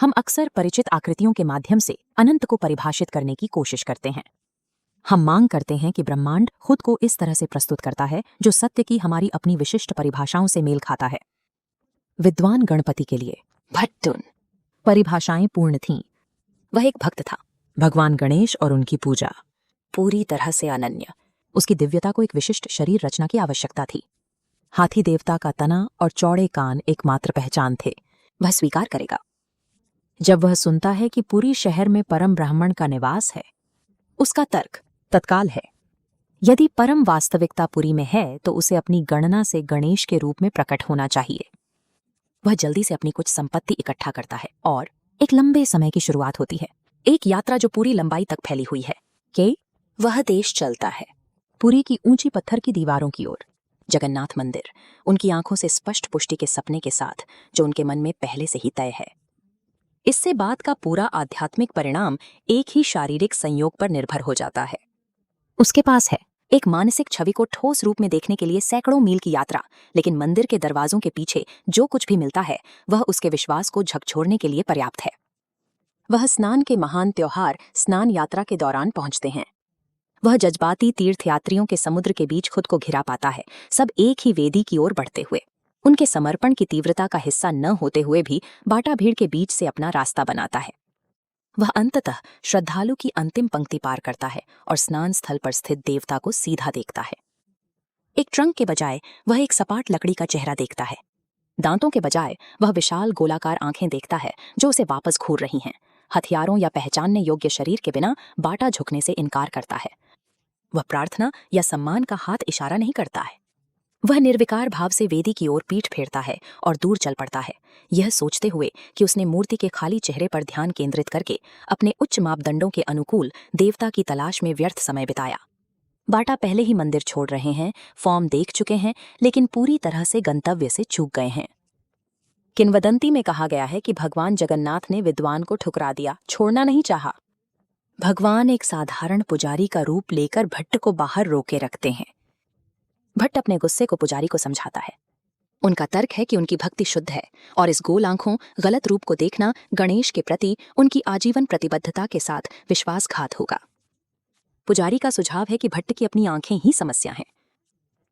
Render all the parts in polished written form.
हम अक्सर परिचित आकृतियों के माध्यम से अनंत को परिभाषित करने की कोशिश करते हैं। हम मांग करते हैं कि ब्रह्मांड खुद को इस तरह से प्रस्तुत करता है जो सत्य की हमारी अपनी विशिष्ट परिभाषाओं से मेल खाता है। विद्वान गणपति के लिए भट्टुन परिभाषाएं पूर्ण थीं। वह एक भक्त था। भगवान गणेश और उनकी पूजा पूरी तरह से अनन्य। उसकी दिव्यता को एक विशिष्ट शरीर रचना की आवश्यकता थी। हाथी देवता का तना और चौड़े कान एकमात्र पहचान थे। वह स्वीकार करेगा जब वह सुनता है कि पूरी शहर में परम ब्राह्मण का निवास है। उसका तर्क तत्काल है। यदि परम वास्तविकता पुरी में है तो उसे अपनी गणना से गणेश के रूप में प्रकट होना चाहिए। वह जल्दी से अपनी कुछ संपत्ति इकट्ठा करता है और एक लंबे समय की शुरुआत होती है। एक यात्रा जो पूरी लंबाई तक फैली हुई है कि वह देश चलता है पुरी की ऊंची पत्थर की दीवारों की ओर। जगन्नाथ मंदिर उनकी आंखों से स्पष्ट पुष्टि के सपने के साथ जो उनके मन में पहले से ही तय है। इससे बाद का पूरा आध्यात्मिक परिणाम एक ही शारीरिक संयोग पर निर्भर हो जाता है। उसके पास है एक मानसिक छवि को ठोस रूप में देखने के लिए सैकड़ों मील की यात्रा, लेकिन मंदिर के दरवाजों के पीछे जो कुछ भी मिलता है वह उसके विश्वास को झकझोरने के लिए पर्याप्त है। वह स्नान के महान त्योहार स्नान यात्रा के दौरान पहुंचते हैं। वह जज्बाती तीर्थयात्रियों के समुद्र के बीच खुद को घिरा पाता है, सब एक ही वेदी की ओर बढ़ते हुए। उनके समर्पण की तीव्रता का हिस्सा न होते हुए भी बाटा भीड़ के बीच से अपना रास्ता बनाता है। वह अंततः श्रद्धालु की अंतिम पंक्ति पार करता है और स्नान स्थल पर स्थित देवता को सीधा देखता है। एक ट्रंक के बजाय वह एक सपाट लकड़ी का चेहरा देखता है। दांतों के बजाय वह विशाल गोलाकार आंखें देखता है जो उसे वापस घूर रही हैं। हथियारों या पहचानने योग्य शरीर के बिना बाटा झुकने से इनकार करता है। वह प्रार्थना या सम्मान का हाथ इशारा नहीं करता है। वह निर्विकार भाव से वेदी की ओर पीठ फेरता है और दूर चल पड़ता है, यह सोचते हुए कि उसने मूर्ति के खाली चेहरे पर ध्यान केंद्रित करके अपने उच्च मापदंडों के अनुकूल देवता की तलाश में व्यर्थ समय बिताया। बाटा पहले ही मंदिर छोड़ रहे हैं, फॉर्म देख चुके हैं, लेकिन पूरी तरह से गंतव्य से चूक गए हैं। किंवदंती में कहा गया है कि भगवान जगन्नाथ ने विद्वान को ठुकरा दिया, छोड़ना नहीं चाहा। भगवान एक साधारण पुजारी का रूप लेकर भट्ट को बाहर रोके रखते हैं। भट्ट अपने गुस्से को पुजारी को समझाता है। उनका तर्क है कि उनकी भक्ति शुद्ध है और इस गोल आंखों गलत रूप को देखना गणेश के प्रति उनकी आजीवन प्रतिबद्धता के साथ विश्वासघात होगा। पुजारी का सुझाव है कि भट्ट की अपनी आंखें ही समस्या हैं।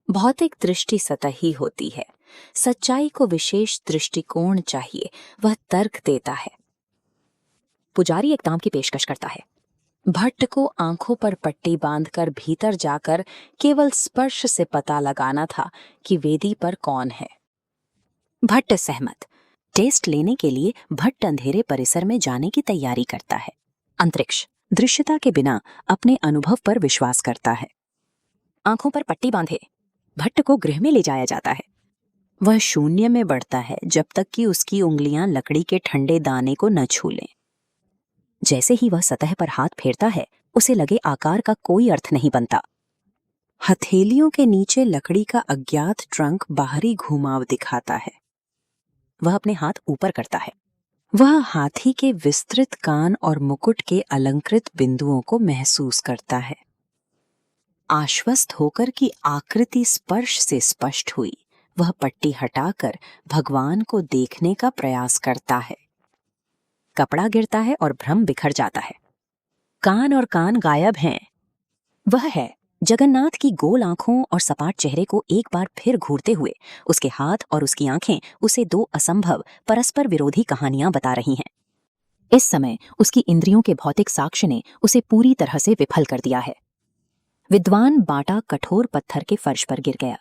भौतिक दृष्टि सतही होती है, सच्चाई को विशेष दृष्टिकोण चाहिए, वह तर्क देता है। पुजारी एक दाम की पेशकश करता है। भट्ट को आंखों पर पट्टी बांधकर भीतर जाकर केवल स्पर्श से पता लगाना था कि वेदी पर कौन है। भट्ट सहमत। टेस्ट लेने के लिए भट्ट अंधेरे परिसर में जाने की तैयारी करता है। अंतरिक्ष दृश्यता के बिना अपने अनुभव पर विश्वास करता है। आंखों पर पट्टी बांधे भट्ट को गृह में ले जाया जाता है। वह शून्य में बढ़ता है जब तक कि उसकी उंगलियां लकड़ी के ठंडे दाने को न छू लें। जैसे ही वह सतह पर हाथ फेरता है उसे लगे आकार का कोई अर्थ नहीं बनता। हथेलियों के नीचे लकड़ी का अज्ञात ट्रंक बाहरी घुमाव दिखाता है। वह अपने हाथ ऊपर करता है। वह हाथी के विस्तृत कान और मुकुट के अलंकृत बिंदुओं को महसूस करता है। आश्वस्त होकर कि आकृति स्पर्श से स्पष्ट हुई, वह पट्टी हटाकर भगवान को देखने का प्रयास करता है। कपड़ा गिरता है और भ्रम बिखर जाता है। कान और कान गायब हैं। वह है जगन्नाथ की गोल आंखों और सपाट चेहरे को एक बार फिर घूरते हुए। उसके हाथ और उसकी आंखें उसे दो असंभव परस्पर विरोधी कहानियां बता रही हैं। इस समय उसकी इंद्रियों के भौतिक साक्ष्य ने उसे पूरी तरह से विफल कर दिया है। विद्वान बाटा कठोर पत्थर के फर्श पर गिर गया।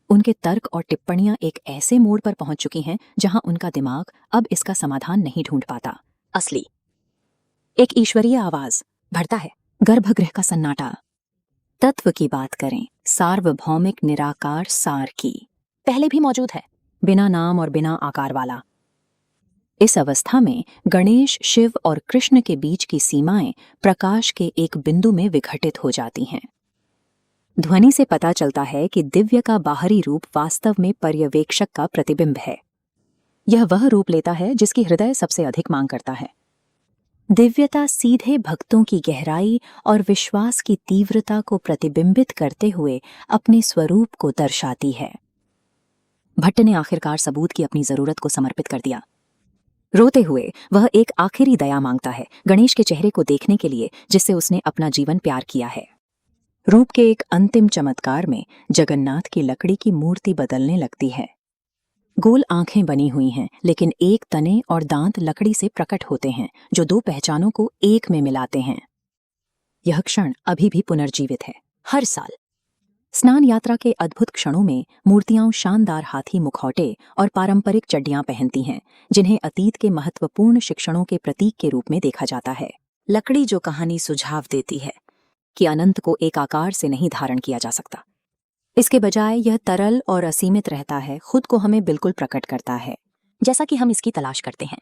उनके तर्क और टिप्पणियां एक ऐसे मोड़ पर पहुंच चुकी हैं जहां उनका दिमाग अब इसका समाधान नहीं ढूंढ पाता। असली एक ईश्वरीय आवाज भरता है। गर्भगृह का सन्नाटा। तत्व की बात करें, सार्वभौमिक निराकार सार की पहले भी मौजूद है, बिना नाम और बिना आकार वाला। इस अवस्था में गणेश, शिव और कृष्ण के बीच की सीमाएं प्रकाश के एक बिंदु में विघटित हो जाती हैं। ध्वनि से पता चलता है कि दिव्य का बाहरी रूप वास्तव में पर्यवेक्षक का प्रतिबिंब है। यह वह रूप लेता है जिसकी हृदय सबसे अधिक मांग करता है। दिव्यता सीधे भक्तों की गहराई और विश्वास की तीव्रता को प्रतिबिंबित करते हुए अपने स्वरूप को दर्शाती है। भट्ट ने आखिरकार सबूत की अपनी जरूरत को समर्पित कर दिया। रोते हुए वह एक आखिरी दया मांगता है गणेश के चेहरे को देखने के लिए जिससे उसने अपना जीवन प्यार किया है। रूप के एक अंतिम चमत्कार में जगन्नाथ की लकड़ी की मूर्ति बदलने लगती है। गोल आंखें बनी हुई हैं, लेकिन एक तने और दांत लकड़ी से प्रकट होते हैं जो दो पहचानों को एक में मिलाते हैं। यह क्षण अभी भी पुनर्जीवित है। हर साल स्नान यात्रा के अद्भुत क्षणों में मूर्तियां शानदार हाथी मुखौटे और पारंपरिक चड्डियां पहनती हैं, जिन्हें अतीत के महत्वपूर्ण शिक्षणों के प्रतीक के रूप में देखा जाता है। लकड़ी जो कहानी सुझाव देती है कि अनंत को एक आकार से नहीं धारण किया जा सकता, इसके बजाय यह तरल और असीमित रहता है, खुद को हमें बिल्कुल प्रकट करता है जैसा कि हम इसकी तलाश करते हैं।